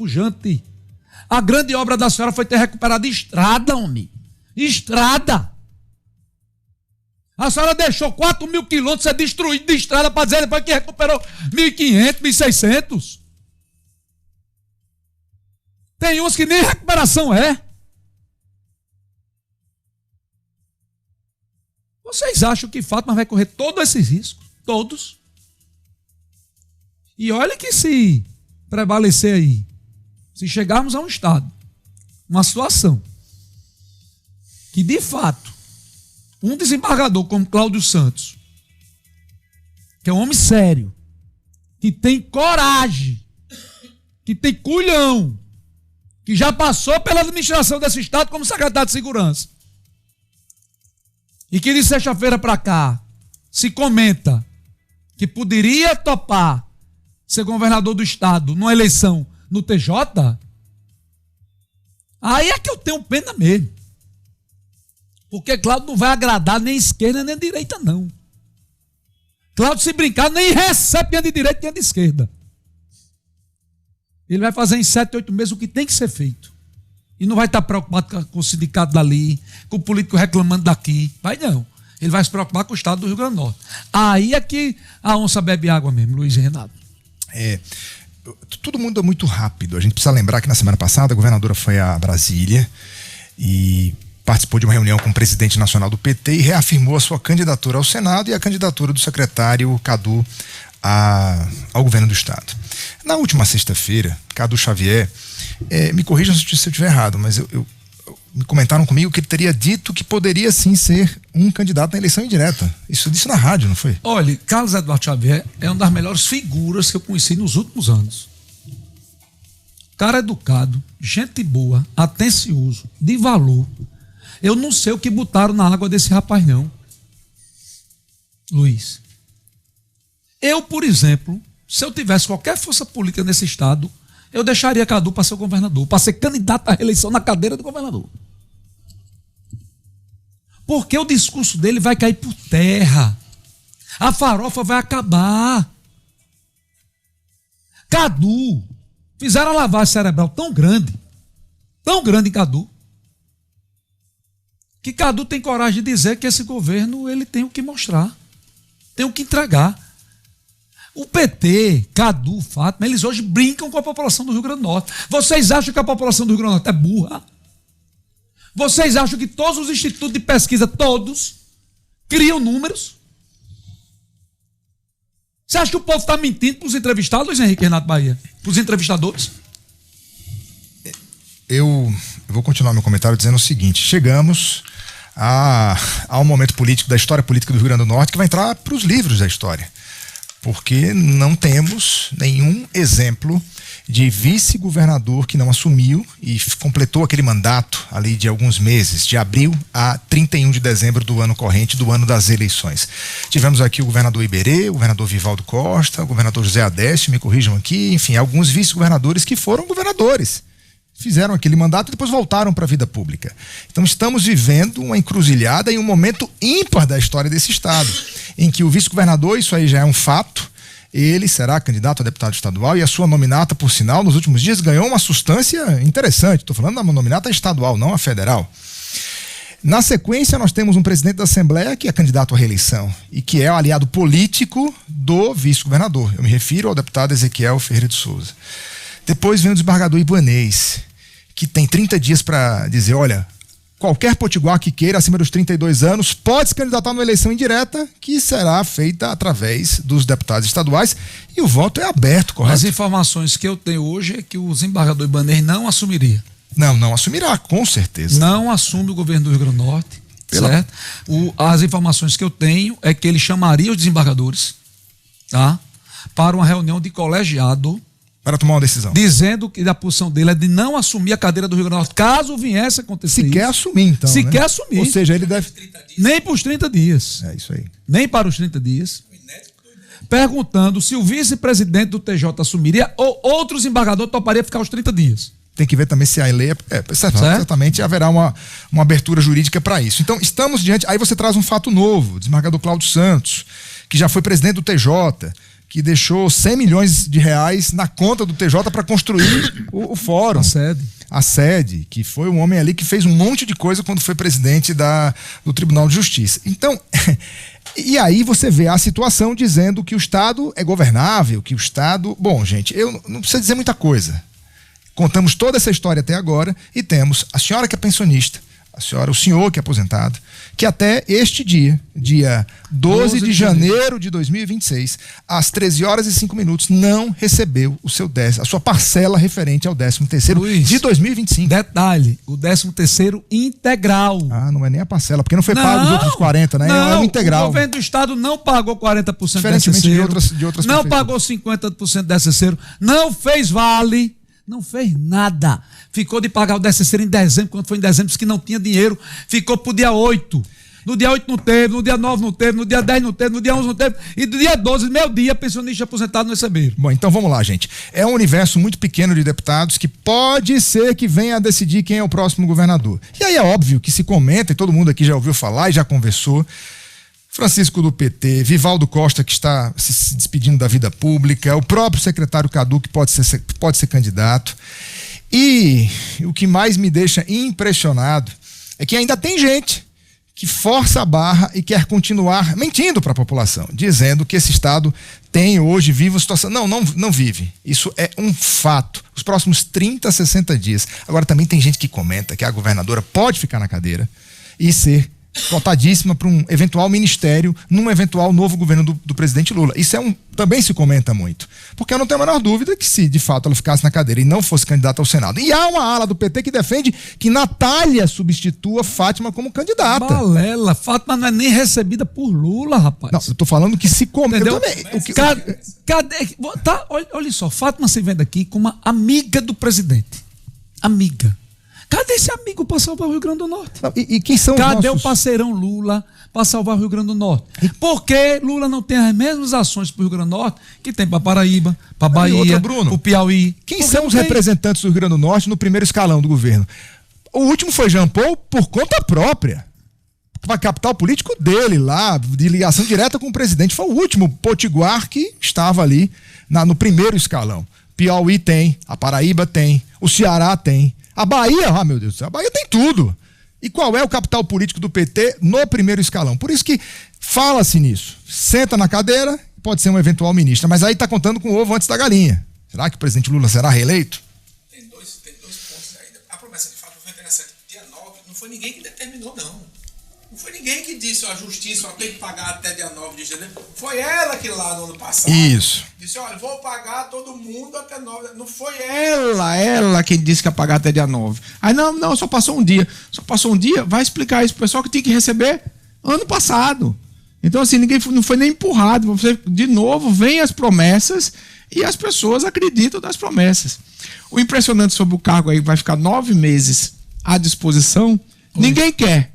pujante. A grande obra da senhora foi ter recuperado estrada, homem. Estrada. A senhora deixou 4.000 quilômetros ser destruído de estrada para dizer depois que recuperou 1.500, 1.600. Tem uns que nem recuperação é. Vocês acham que Fátima vai correr todos esses riscos? Todos. E olha que se prevalecer aí, se chegarmos a um estado, uma situação, que de fato, um desembargador como Cláudio Santos, que é um homem sério, que tem coragem, que tem culhão, que já passou pela administração desse estado como secretário de segurança, e que de sexta-feira para cá se comenta que poderia topar ser governador do estado numa eleição no TJ, aí é que eu tenho pena mesmo. Porque Cláudio não vai agradar nem esquerda nem direita, não. Cláudio, se brincar, nem recebe nem de direita nem de esquerda. Ele vai fazer em 7, 8 meses o que tem que ser feito. E não vai estar preocupado com o sindicato dali, com o político reclamando daqui. Vai não. Ele vai se preocupar com o estado do Rio Grande do Norte. Aí é que a onça bebe água mesmo, Luiz e Renato. Tudo muda muito rápido. A gente precisa lembrar que na semana passada a governadora foi a Brasília e participou de uma reunião com o presidente nacional do PT e reafirmou a sua candidatura ao Senado e a candidatura do secretário Cadu ao governo do estado. Na última sexta-feira, Cadu Xavier, me corrijam se eu estiver errado, mas me comentaram comigo que ele teria dito que poderia sim ser um candidato na eleição indireta. Isso disse na rádio, não foi? Olha, Carlos Eduardo Xavier é uma das melhores figuras que eu conheci nos últimos anos. Cara educado, gente boa, atencioso, de valor. Eu não sei o que botaram na água desse rapaz, não. Luiz. Eu, por exemplo, se eu tivesse qualquer força política nesse estado, eu deixaria Cadu para ser governador, para ser candidato à reeleição na cadeira do governador. Porque o discurso dele vai cair por terra. A farofa vai acabar. Cadu, fizeram uma lavagem cerebral tão grande em Cadu, que Cadu tem coragem de dizer que esse governo ele tem o que mostrar, tem o que entregar. O PT, Cadu, Fátima, eles hoje brincam com a população do Rio Grande do Norte. Vocês acham que a população do Rio Grande do Norte é burra? Vocês acham que todos os institutos de pesquisa, todos, criam números? Você acha que o povo está mentindo para os entrevistados, Luiz Henrique Renato Bahia? Para os entrevistadores? Eu vou continuar meu comentário dizendo o seguinte: chegamos a um momento político da história política do Rio Grande do Norte que vai entrar para os livros da história. Porque não temos nenhum exemplo de vice-governador que não assumiu e completou aquele mandato ali de alguns meses, de abril a 31 de dezembro do ano corrente, do ano das eleições. Tivemos aqui o governador Iberê, o governador Vivaldo Costa, o governador José Adécio, me corrijam aqui, enfim, alguns vice-governadores que foram governadores. Fizeram aquele mandato e depois voltaram para a vida pública. Então estamos vivendo uma encruzilhada em um momento ímpar da história desse estado, em que o vice-governador, isso aí já é um fato, ele será candidato a deputado estadual e a sua nominata, por sinal, nos últimos dias ganhou uma substância interessante. Estou falando da nominata estadual, não a federal. Na sequência, nós temos um presidente da Assembleia que é candidato à reeleição e que é o aliado político do vice-governador. Eu me refiro ao deputado Ezequiel Ferreira de Souza. Depois vem o desembargador Ibanez, que tem 30 dias para dizer, olha, qualquer potiguar que queira acima dos 32 anos pode se candidatar numa eleição indireta que será feita através dos deputados estaduais e o voto é aberto, correto? As informações que eu tenho hoje é que o desembargador Ibanez não assumiria. Não assumirá, com certeza. Não assume o governo do Rio Grande do Norte, certo? As informações que eu tenho é que ele chamaria os desembargadores, tá? Para uma reunião de colegiado, para tomar uma decisão. Dizendo que a posição dele é de não assumir a cadeira do Rio Grande do Norte, caso viesse a acontecer Se quer assumir, então. Se quer assumir. Ou seja, ele deve... Nem para os 30 dias. É isso aí. Nem para os 30 dias. Perguntando se o vice-presidente do TJ assumiria ou outros embargadores topariam ficar os 30 dias. Tem que ver também se a lei certamente haverá uma abertura jurídica para isso. Então, estamos diante... Aí você traz um fato novo, o desembargador Cláudio Santos, que já foi presidente do TJ, que deixou 100 milhões de reais na conta do TJ para construir o fórum. A sede, que foi um homem ali que fez um monte de coisa quando foi presidente do Tribunal de Justiça. Então, e aí você vê a situação dizendo que o Estado é governável, que o Estado... Bom, gente, eu não preciso dizer muita coisa. Contamos toda essa história até agora e temos a senhora que é pensionista, o senhor que é aposentado, que até este dia 12 de janeiro de 2026, às 13 horas e 5 minutos, não recebeu a sua parcela referente ao 13º de 2025. Detalhe, o 13º integral. Ah, não é nem a parcela, porque não foi pago os outros 40, né? Não, é o integral. O governo do Estado não pagou 40% diferentemente de outras não pagou 50% desse terceiro, não fez vale. Não fez nada. Ficou de pagar o 13º em dezembro, quando foi em dezembro, disse que não tinha dinheiro. Ficou pro dia 8. No dia 8 não teve, no dia 9 não teve, no dia 10 não teve, no dia 11 não teve. E do dia 12, meu dia, pensionista aposentado não receberam. Bom, então vamos lá, gente. É um universo muito pequeno de deputados que pode ser que venha a decidir quem é o próximo governador. E aí é óbvio que se comenta, e todo mundo aqui já ouviu falar e já conversou, Francisco do PT, Vivaldo Costa, que está se despedindo da vida pública, o próprio secretário Cadu, que pode ser candidato. E o que mais me deixa impressionado é que ainda tem gente que força a barra e quer continuar mentindo para a população, dizendo que esse Estado vive uma situação... Não vive. Isso é um fato. Os próximos 30, 60 dias. Agora também tem gente que comenta que a governadora pode ficar na cadeira e ser cotadíssima para um eventual ministério num eventual novo governo do presidente Lula. Isso também se comenta muito. Porque eu não tenho a menor dúvida que se de fato ela ficasse na cadeira e não fosse candidata ao Senado. E há uma ala do PT que defende que Natália substitua Fátima como candidata. Balela, Fátima não é nem recebida por Lula, rapaz. Não, eu tô falando que se comenta. Cadê? Tá, olha só, Fátima se vende aqui como uma amiga do presidente. Amiga. Cadê esse amigo para salvar o Rio Grande do Norte? Não, e quem são Cadê o parceirão Lula para salvar o Rio Grande do Norte? Por que Lula não tem as mesmas ações para o Rio Grande do Norte que tem para Paraíba, para Bahia, para o Piauí? Quem são os representantes do Rio Grande do Norte no primeiro escalão do governo? O último foi Jean Paul por conta própria. Para capital político dele lá, de ligação direta com o presidente. Foi o último potiguar que estava ali no primeiro escalão. Piauí tem, a Paraíba tem, o Ceará tem. A Bahia, meu Deus do céu, a Bahia tem tudo. E qual é o capital político do PT no primeiro escalão? Por isso que fala-se nisso. Senta na cadeira, pode ser um eventual ministro, mas aí está contando com o ovo antes da galinha. Será que o presidente Lula será reeleito? Tem dois pontos ainda. A promessa de fato foi interessante. Dia 9, não foi ninguém que determinou, não. Não foi ninguém que disse, a justiça tem que pagar até dia 9 de janeiro. Foi ela que lá no ano passado disse, olha, vou pagar todo mundo até 9. Não foi ela que disse que ia pagar até dia 9. Aí não, só passou um dia. Só passou um dia, vai explicar isso pro pessoal que tinha que receber ano passado. Então assim, ninguém não foi nem empurrado. Você, de novo, vem as promessas e as pessoas acreditam nas promessas. O impressionante sobre o cargo aí vai ficar 9 meses à disposição. Ninguém quer.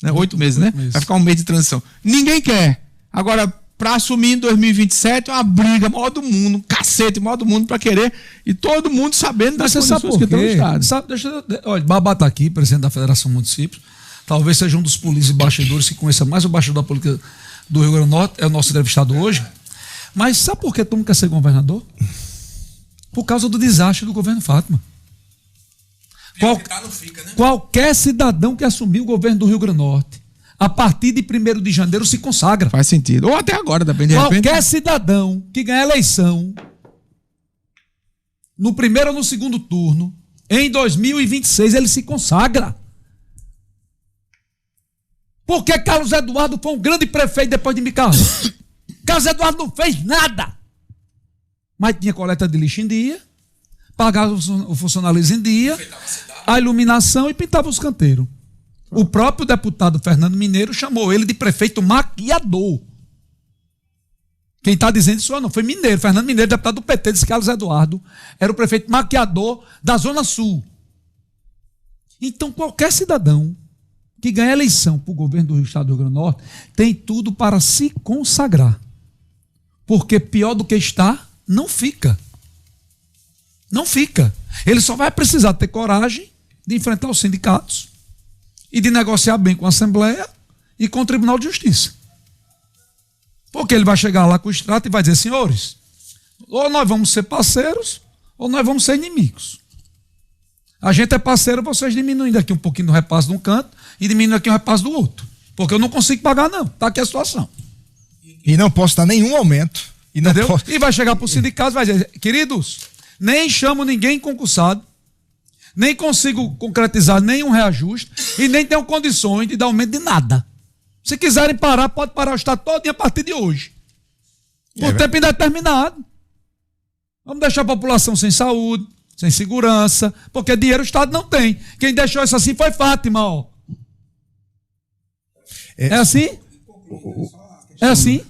8 meses, né? Vai ficar um mês de transição. Ninguém quer. Agora, para assumir em 2027, é uma briga maior do mundo, um cacete maior do mundo para querer, e todo mundo sabendo das condições que estão no Estado. Olha, Babá está aqui, presidente da Federação Municípios, talvez seja um dos polícias e bastidores que conheça mais o bastidor da política do Rio Grande do Norte, é o nosso entrevistado hoje. Mas sabe por que todo mundo quer ser governador? Por causa do desastre do governo Fátima. Qualquer cidadão que assumiu o governo do Rio Grande do Norte, a partir de 1º de janeiro, se consagra. Faz sentido. Ou até agora, também de repente. Qualquer cidadão que ganhar eleição no primeiro ou no segundo turno, em 2026, ele se consagra. Porque Carlos Eduardo foi um grande prefeito depois de Micael. Carlos Eduardo não fez nada. Mas tinha coleta de lixo em dia, pagava o funcionalismo em dia, a iluminação e pintava os canteiros. O próprio deputado Fernando Mineiro chamou ele de prefeito maquiador. Quem está dizendo isso não foi Mineiro. Fernando Mineiro, deputado do PT, disse que Carlos Eduardo era o prefeito maquiador da Zona Sul. Então, qualquer cidadão que ganha eleição para o governo do Estado do Rio Grande do Norte tem tudo para se consagrar. Porque pior do que está, não fica. Não fica. Ele só vai precisar ter coragem de enfrentar os sindicatos e de negociar bem com a Assembleia e com o Tribunal de Justiça. Porque ele vai chegar lá com o extrato e vai dizer, senhores, ou nós vamos ser parceiros, ou nós vamos ser inimigos. A gente é parceiro, vocês diminuindo aqui um pouquinho do repasse de um canto e diminuindo aqui o repasse do outro. Porque eu não consigo pagar, não. Está aqui a situação. E não posso dar nenhum aumento. E não Entendeu? posso... E vai chegar para o sindicato e vai dizer, queridos, nem chamo ninguém concursado, nem consigo concretizar nenhum reajuste e nem tenho condições de dar aumento de nada. Se quiserem parar, pode parar o Estado todo a partir de hoje. Por tempo indeterminado. Vamos deixar a população sem saúde, sem segurança, porque dinheiro o Estado não tem. Quem deixou isso assim foi Fátima, ó. É assim? É assim?